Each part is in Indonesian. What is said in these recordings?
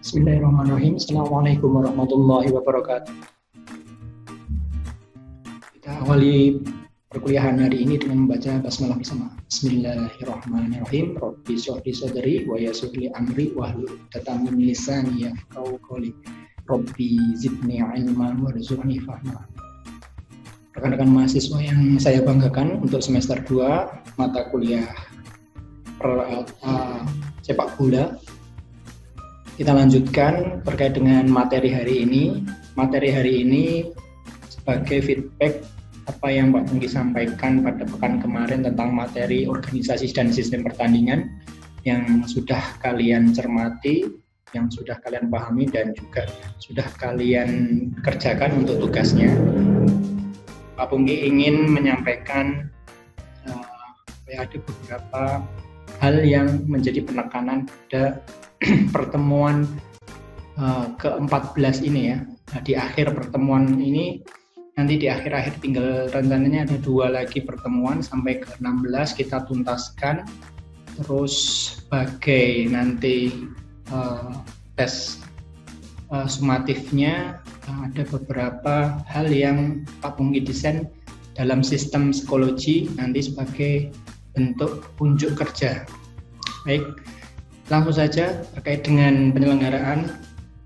Bismillahirrahmanirrahim. Assalamualaikum warahmatullahi wabarakatuh. Kita awali perkuliahan hari ini dengan membaca basmalah bersama. Bismillahirrahmanirrahim. Rabbi shrahli sadri wa yassir li amri wahlul 'uqdatam min lisani yafqahu qawli. Rabbi zidni ilman warzuqni fahma. Rekan-rekan mahasiswa yang saya banggakan, untuk semester 2 mata kuliah sepak bola, kita lanjutkan terkait dengan materi hari ini. Materi hari ini sebagai feedback apa yang Pak Pungki sampaikan pada pekan kemarin tentang materi organisasi dan sistem pertandingan yang sudah kalian cermati, yang sudah kalian pahami dan juga sudah kalian kerjakan untuk tugasnya. Pak Pungki ingin menyampaikan ada beberapa hal yang menjadi penekanan pada pertemuan ke-14 ini ya. Nah, di akhir pertemuan ini, nanti di akhir-akhir tinggal rencananya ada 2 lagi pertemuan sampai ke-16 kita tuntaskan. Terus sebagai nanti tes sumatifnya ada beberapa hal yang Pak Pungki desain dalam sistem psikologi nanti sebagai bentuk unjuk kerja. Baik, langsung saja terkait dengan penyelenggaraan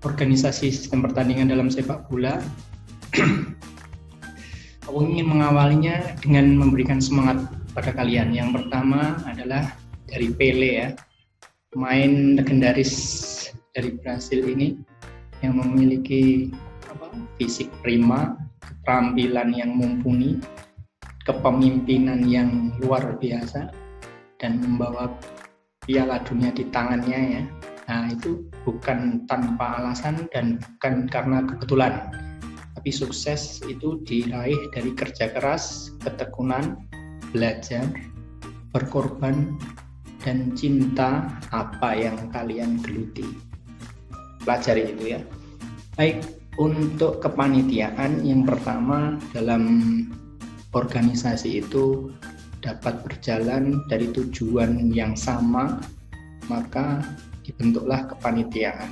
organisasi sistem pertandingan dalam sepak bola. Aku ingin mengawalinya dengan memberikan semangat pada kalian. Yang pertama adalah dari Pele ya, pemain legendaris dari Brasil ini yang memiliki fisik prima, keterampilan yang mumpuni, kepemimpinan yang luar biasa, dan membawa Piala Dunia di tangannya ya. Nah, itu bukan tanpa alasan dan bukan karena kebetulan, tapi sukses itu diraih dari kerja keras, ketekunan, belajar, berkorban, dan cinta apa yang kalian geluti. Pelajari itu ya. Baik, untuk kepanitiaan, yang pertama dalam organisasi itu dapat berjalan dari tujuan yang sama, maka dibentuklah kepanitiaan.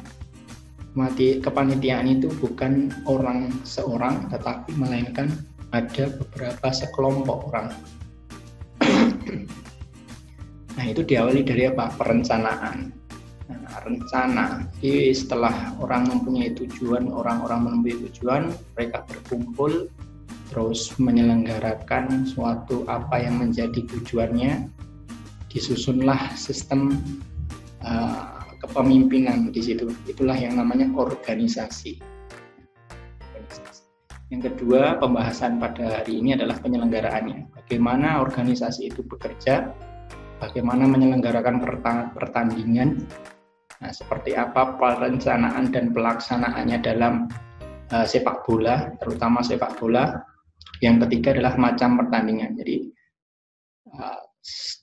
Kepanitiaan itu bukan orang seorang, tetapi melainkan ada beberapa sekelompok orang. Nah, itu diawali dari apa? Perencanaan. Nah, rencana. Jadi setelah orang mempunyai tujuan, orang-orang mempunyai tujuan, mereka berkumpul terus menyelenggarakan suatu apa yang menjadi tujuannya, disusunlah sistem kepemimpinan di situ. Itulah yang namanya organisasi. Yang kedua, pembahasan pada hari ini adalah penyelenggaraannya. Bagaimana organisasi itu bekerja, bagaimana menyelenggarakan pertandingan, nah, seperti apa perencanaan dan pelaksanaannya dalam sepak bola, terutama sepak bola. Yang ketiga adalah macam pertandingan. Jadi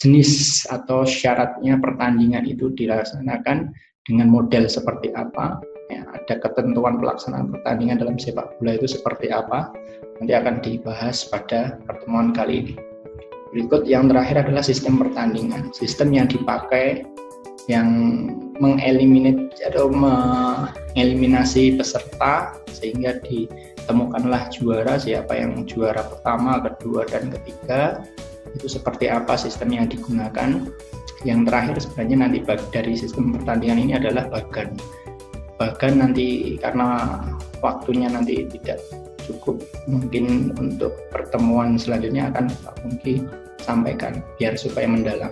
jenis atau syaratnya pertandingan itu dilaksanakan dengan model seperti apa. Ya, ada ketentuan pelaksanaan pertandingan dalam sepak bola itu seperti apa. Nanti akan dibahas pada pertemuan kali ini. Berikut yang terakhir adalah sistem pertandingan. Sistem yang dipakai yang mengeliminasi peserta sehingga ditemukanlah juara, siapa yang juara pertama, kedua, dan ketiga. Itu seperti apa sistem yang digunakan. Yang terakhir sebenarnya nanti dari sistem pertandingan ini adalah bagan nanti, karena waktunya nanti tidak cukup mungkin untuk pertemuan selanjutnya akan Pak Pungki sampaikan biar supaya mendalam.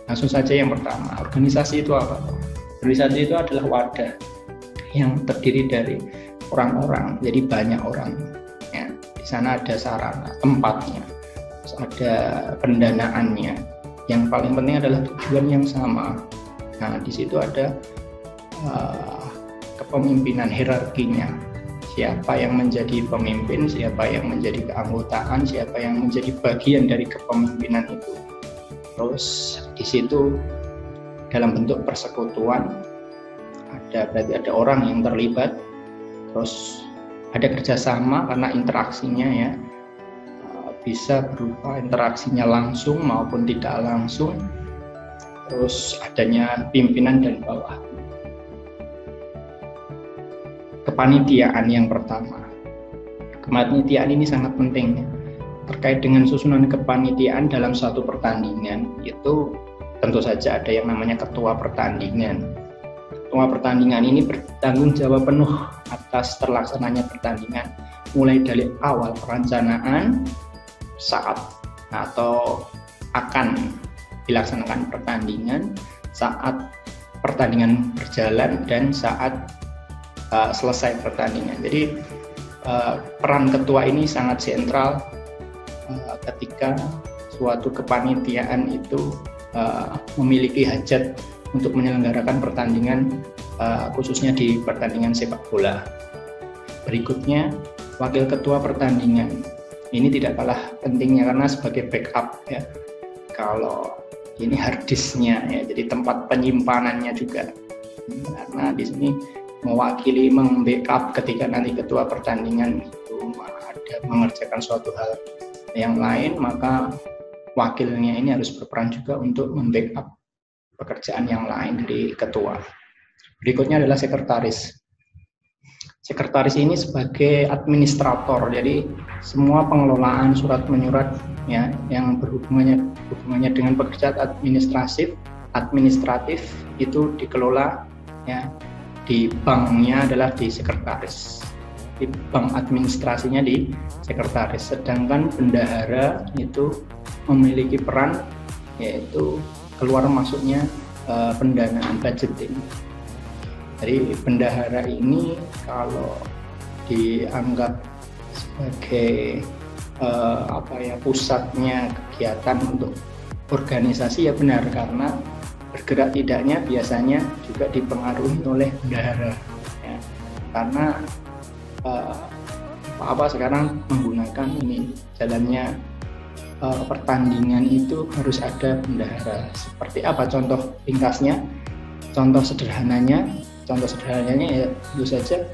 Langsung saja yang pertama, organisasi itu apa? Organisasi itu adalah wadah yang terdiri dari orang-orang, jadi banyak orang. Ya, di sana ada sarana, tempatnya, terus ada pendanaannya. Yang paling penting adalah tujuan yang sama. Nah, di situ ada kepemimpinan, hierarkinya. Siapa yang menjadi pemimpin, siapa yang menjadi keanggotaan, siapa yang menjadi bagian dari kepemimpinan itu. Terus di situ dalam bentuk persekutuan berarti ada orang yang terlibat, terus ada kerjasama karena interaksinya ya, bisa berupa interaksinya langsung maupun tidak langsung, terus adanya pimpinan dan bawah. kepanitiaan yang pertama. Kepanitiaan ini sangat penting terkait dengan susunan kepanitiaan dalam suatu pertandingan. Itu tentu saja ada yang namanya ketua pertandingan. Ketua pertandingan ini bertanggung jawab penuh atas terlaksananya pertandingan, mulai dari awal perencanaan, saat atau akan dilaksanakan pertandingan, saat pertandingan berjalan, dan saat selesai pertandingan. Jadi peran ketua ini sangat sentral ketika suatu kepanitiaan itu memiliki hajat untuk menyelenggarakan pertandingan, khususnya di pertandingan sepak bola. Berikutnya, wakil ketua pertandingan. Ini tidak kalah pentingnya karena sebagai backup ya. Kalau ini hard disknya ya, jadi tempat penyimpanannya juga. Karena di sini mewakili, membackup ketika nanti ketua pertandingan itu ada mengerjakan suatu hal yang lain, maka wakilnya ini harus berperan juga untuk membackup pekerjaan yang lain dari ketua. Berikutnya adalah sekretaris. Sekretaris ini sebagai administrator, jadi semua pengelolaan surat menyurat ya yang hubungannya dengan pekerjaan administratif itu dikelola ya di banknya adalah di sekretaris. Di bank administrasinya di sekretaris, sedangkan bendahara itu memiliki peran yaitu keluar masuknya pendanaan budgeting. Jadi bendahara ini kalau dianggap sebagai pusatnya kegiatan untuk organisasi ya benar, karena bergerak tidaknya biasanya juga dipengaruhi oleh bendahara ya. Karena sekarang menggunakan ini jalannya pertandingan itu harus ada bendahara. Seperti apa contoh ringkasnya? Contoh sederhananya ya tentu saja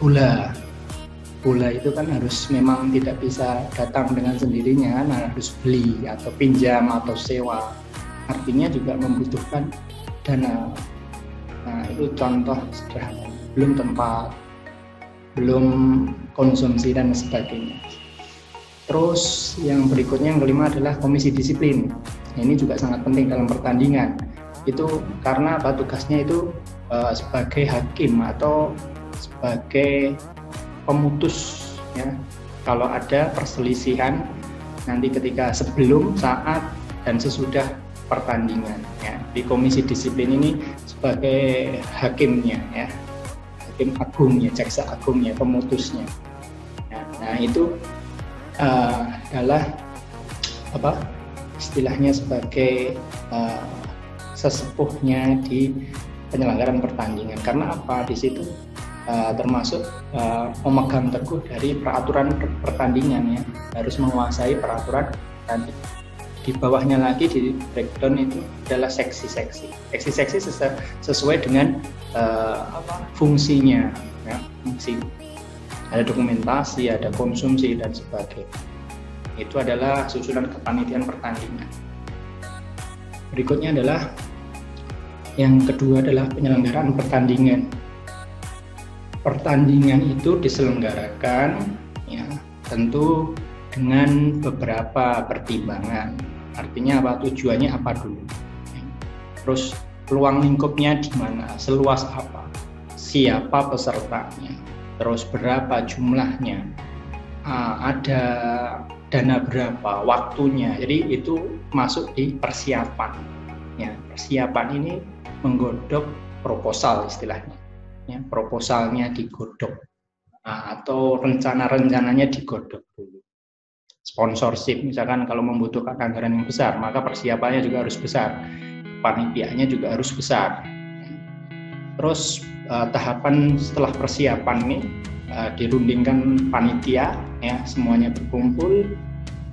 bola itu kan harus memang tidak bisa datang dengan sendirinya kan, harus beli atau pinjam atau sewa, artinya juga membutuhkan dana. Nah itu contoh sederhana, belum tempat, belum konsumsi dan sebagainya. Terus yang berikutnya, yang kelima adalah komisi disiplin. Nah, ini juga sangat penting dalam pertandingan. Itu karena tugasnya itu sebagai hakim atau sebagai pemutus ya. Kalau ada perselisihan nanti ketika sebelum, saat, dan sesudah pertandingan ya. Di komisi disiplin ini sebagai hakimnya ya. Hakim agungnya, jaksa agungnya, pemutusnya. Nah itu adalah istilahnya sebagai sesepuhnya di penyelenggaraan pertandingan. Karena apa? Di situ termasuk memegang teguh dari peraturan pertandingan ya, harus menguasai peraturan pertandingan. Di bawahnya lagi di breakdown itu adalah seksi-seksi. Seksi-seksi sesuai dengan fungsinya ya, fungsi. Ada dokumentasi, ada konsumsi dan sebagainya. Itu adalah susunan kepanitiaan pertandingan. Berikutnya adalah yang kedua adalah penyelenggaraan pertandingan. Pertandingan itu diselenggarakan ya tentu dengan beberapa pertimbangan. Artinya apa? Tujuannya apa dulu? Terus peluang lingkupnya di mana? Seluas apa? Siapa pesertanya? Terus berapa jumlahnya? Ada dana berapa? Waktunya? Jadi itu masuk di persiapan. Ya, persiapan ini menggodok proposal istilahnya. Ya, proposalnya digodok atau rencana-rencananya digodok dulu. Sponsorship misalkan kalau membutuhkan anggaran yang besar, maka persiapannya juga harus besar, panitianya juga harus besar. Terus tahapan setelah persiapan ini dirundingkan panitia, ya semuanya berkumpul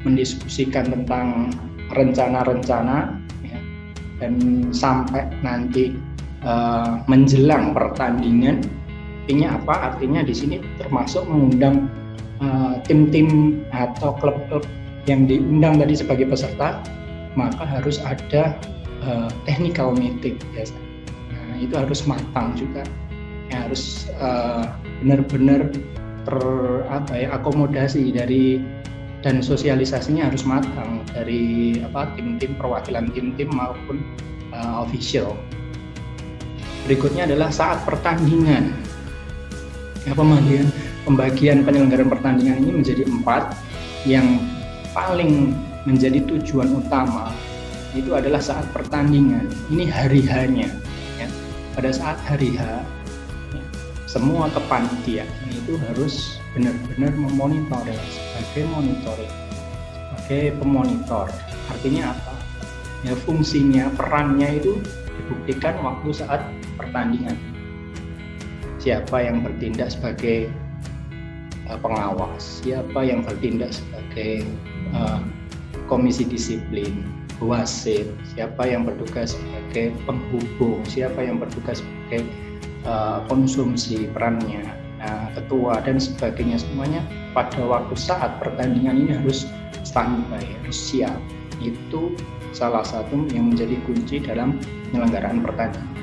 mendiskusikan tentang rencana-rencana, ya, dan sampai nanti menjelang pertandingan. Artinya apa? Artinya di sini termasuk mengundang tim-tim atau klub-klub yang diundang tadi sebagai peserta, maka harus ada technical meeting biasanya. Nah, itu harus matang juga harus benar-benar akomodasi dari, dan sosialisasinya harus matang dari tim-tim perwakilan tim-tim maupun official. Berikutnya adalah saat pertandingan. Pembagian penyelenggaraan pertandingan ini menjadi 4. Yang paling menjadi tujuan utama itu adalah saat pertandingan. Ini hari H-nya. Ya. Pada saat hari H, ya, semua kepanitiaan itu harus benar-benar memonitor sebagai pemonitor. Artinya apa? Ya, fungsinya, perannya itu dibuktikan waktu saat pertandingan. Siapa yang bertindak sebagai pengawas, siapa yang bertindak sebagai komisi disiplin, wasit, siapa yang bertugas sebagai penghubung, siapa yang bertugas sebagai konsumsi perannya, ketua dan sebagainya, semuanya pada waktu saat pertandingan ini harus standby, harus siap. Itu salah satu yang menjadi kunci dalam penyelenggaraan pertandingan.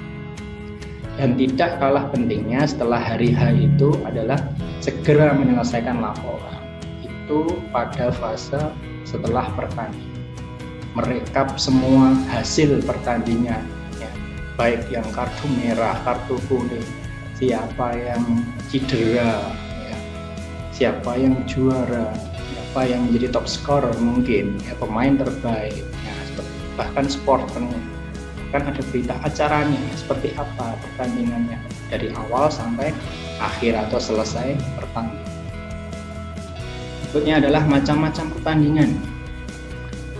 Dan tidak kalah pentingnya setelah hari H itu adalah segera menyelesaikan laporan. Itu pada fase setelah pertandingan, merekap semua hasil pertandingan, ya, baik yang kartu merah, kartu kuning, siapa yang cedera, ya, siapa yang juara, siapa yang menjadi top scorer mungkin, ya, pemain terbaik, ya, bahkan sporternya. Kan ada berita acaranya seperti apa pertandingannya dari awal sampai akhir atau selesai pertandingan. Berikutnya adalah macam-macam pertandingan.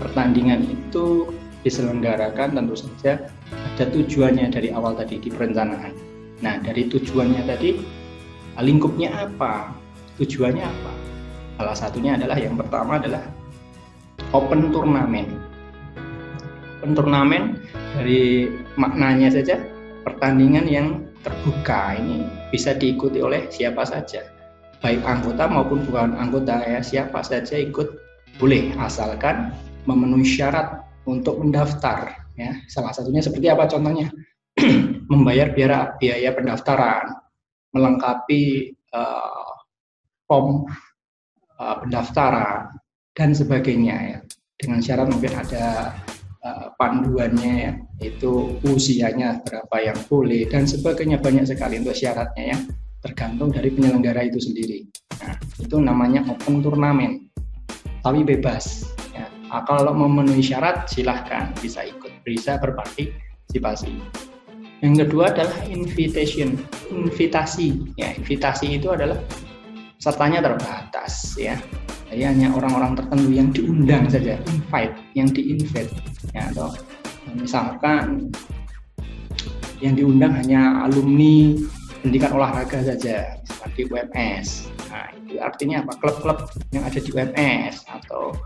Pertandingan itu diselenggarakan tentu saja ada tujuannya dari awal tadi di perencanaan. Nah, dari tujuannya tadi, lingkupnya apa? Tujuannya apa? Salah satunya adalah, yang pertama adalah open turnamen. Open turnamen dari maknanya saja pertandingan yang terbuka, ini bisa diikuti oleh siapa saja, baik anggota maupun bukan anggota, ya, siapa saja ikut boleh asalkan memenuhi syarat untuk mendaftar, ya. Salah satunya seperti apa contohnya? Membayar biaya pendaftaran, melengkapi form pendaftaran dan sebagainya, ya. Dengan syarat mungkin ada panduannya, ya, itu usianya berapa yang boleh dan sebagainya, banyak sekali untuk syaratnya, ya, tergantung dari penyelenggara itu sendiri. Nah, itu namanya open turnamen, tapi bebas, ya. Kalau memenuhi syarat silahkan bisa ikut, bisa berpartisipasi. Yang kedua adalah invitasi, ya. Invitasi itu adalah pesertanya terbatas, ya. Jadi hanya orang-orang tertentu yang diundang saja, yang di-invite, ya, atau misalkan yang diundang hanya alumni pendidikan olahraga saja, seperti UMS. Nah, itu artinya apa? Klub-klub yang ada di UMS atau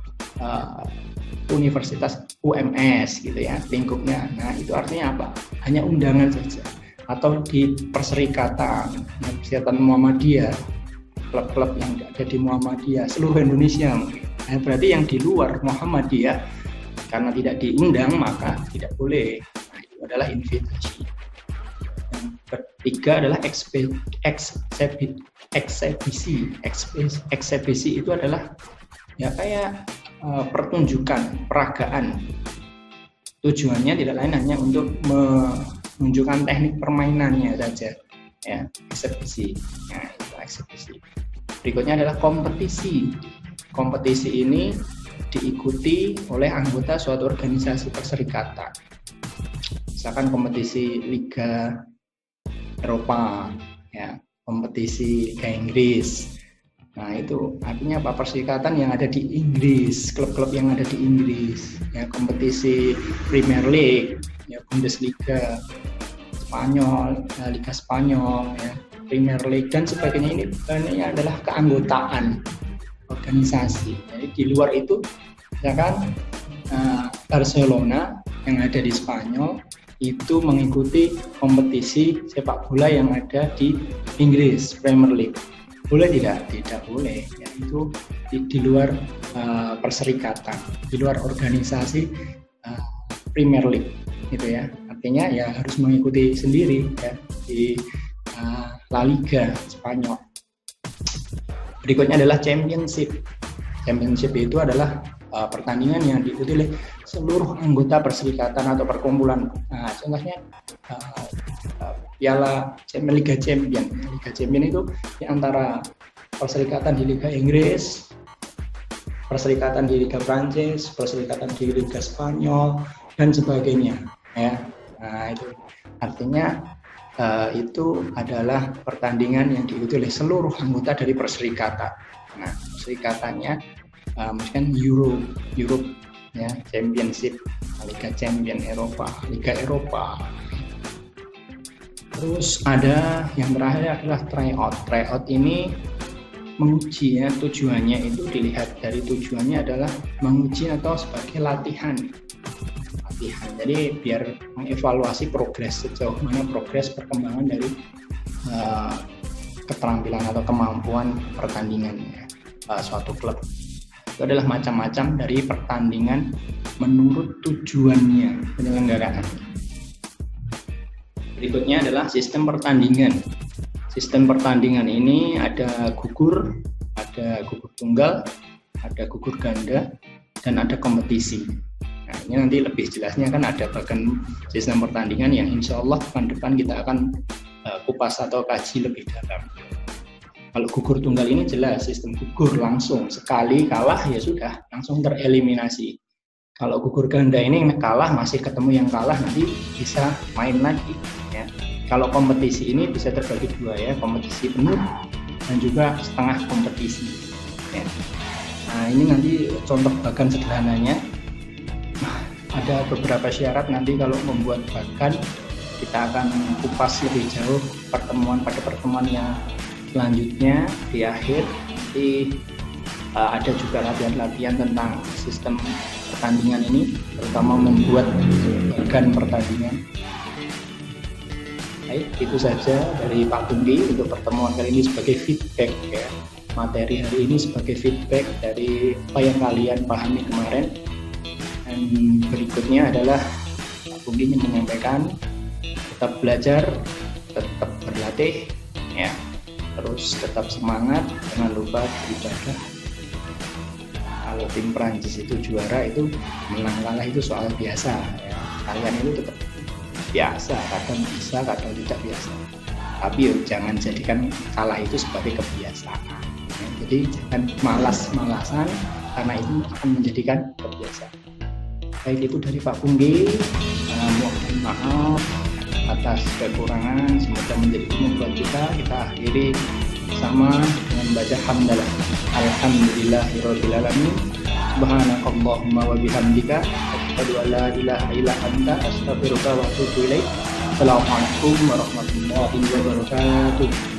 universitas UMS, gitu, ya, lingkupnya. Nah, itu artinya apa? Hanya undangan saja. Atau di perserikatan Muhammadiyah, klub-klub yang ada di Muhammadiyah seluruh Indonesia. Nah, berarti yang di luar Muhammadiyah karena tidak diundang maka tidak boleh. Nah, itu adalah invitasi. Yang ketiga adalah eksebisi. Eksebisi itu adalah, ya, kayak pertunjukan, peragaan. Tujuannya tidak lain hanya untuk menunjukkan teknik permainannya saja, ya, eksebisi. Nah, itu eksebisi. Berikutnya adalah kompetisi. Kompetisi ini diikuti oleh anggota suatu organisasi perserikatan. Misalkan kompetisi Liga Eropa, ya, kompetisi Liga Inggris. Nah, itu artinya apa? Perserikatan yang ada di Inggris, klub-klub yang ada di Inggris, ya, kompetisi Premier League, ya, Bundesliga Spanyol, Liga Spanyol, ya, Premier League dan sebagainya. Ini adalah keanggotaan organisasi. Jadi di luar itu, misalkan Barcelona yang ada di Spanyol itu mengikuti kompetisi sepak bola yang ada di Inggris, Premier League. Boleh tidak? Tidak boleh. Ya, itu di luar perserikatan, di luar organisasi Premier League, gitu, ya. Artinya ya harus mengikuti sendiri, ya, di La Liga Spanyol. Berikutnya adalah Championship. Championship itu adalah pertandingan yang diikuti oleh seluruh anggota perserikatan atau perkumpulan. Nah, contohnya Piala Liga Champion. Liga Champion itu di antara perserikatan di Liga Inggris, perserikatan di Liga Prancis, perserikatan di Liga Spanyol dan sebagainya. Ya, nah itu artinya itu adalah pertandingan yang diikuti oleh seluruh anggota dari perserikatan. Nah, perserikatannya misalkan Europe ya, Championship, Liga Champion Eropa, Liga Eropa. Terus ada yang terakhir adalah tryout. Tryout ini menguji ya, tujuannya itu dilihat dari tujuannya adalah menguji atau sebagai latihan. Jadi biar mengevaluasi progres sejauh mana progres perkembangan dari keterampilan atau kemampuan pertandingan suatu klub. Itu adalah macam-macam dari pertandingan menurut tujuannya penyelenggaraan. Berikutnya adalah sistem pertandingan. Sistem pertandingan ini ada gugur tunggal, ada gugur ganda, dan ada kompetisi. Nah, ini nanti lebih jelasnya kan ada bagian sistem pertandingan yang insya Allah depan kita akan kupas atau kaji lebih dalam. Kalau gugur tunggal ini jelas sistem gugur langsung, sekali kalah ya sudah langsung tereliminasi. Kalau gugur ganda ini kalah masih ketemu yang kalah nanti bisa main lagi ya. Kalau kompetisi ini bisa terbagi dua ya, kompetisi penuh dan juga setengah kompetisi ya. Nah, ini nanti contoh bagan sederhananya. Ada beberapa syarat nanti kalau membuat bagan, kita akan kupas lebih jauh pada pertemuan yang selanjutnya di akhir. Nanti ada juga latihan-latihan tentang sistem pertandingan ini, terutama membuat bagan pertandingan. Baik, itu saja dari Pak Pungki untuk pertemuan kali ini sebagai feedback ya. Materi hari ini sebagai feedback dari apa yang kalian pahami kemarin. Dan berikutnya adalah Pak Pungki menyampaikan tetap belajar, tetap berlatih ya. Terus tetap semangat, jangan lupa beribadah. Kalau tim Prancis itu juara itu menang kalah itu soal biasa ya. Kalian itu tetap biasa, kadang bisa, kadang tidak biasa. Tapi jangan jadikan kalah itu sebagai kebiasaan. Ya, jadi jangan malas-malasan karena itu akan menjadikan kebiasaan. Baik, itu dari Pak Pungki. Mohon maaf atas kekurangan, semoga menjadi ilmu buat kita. Kita akhiri sama dengan baca hamdalah. Alhamdulillahirabbil alamin. Subhanakallahumma wa bihamdika asyhadu an la ilaha illa anta astaghfiruka wa atubu ilaik. Assalamualaikum warahmatullahi wabarakatuh.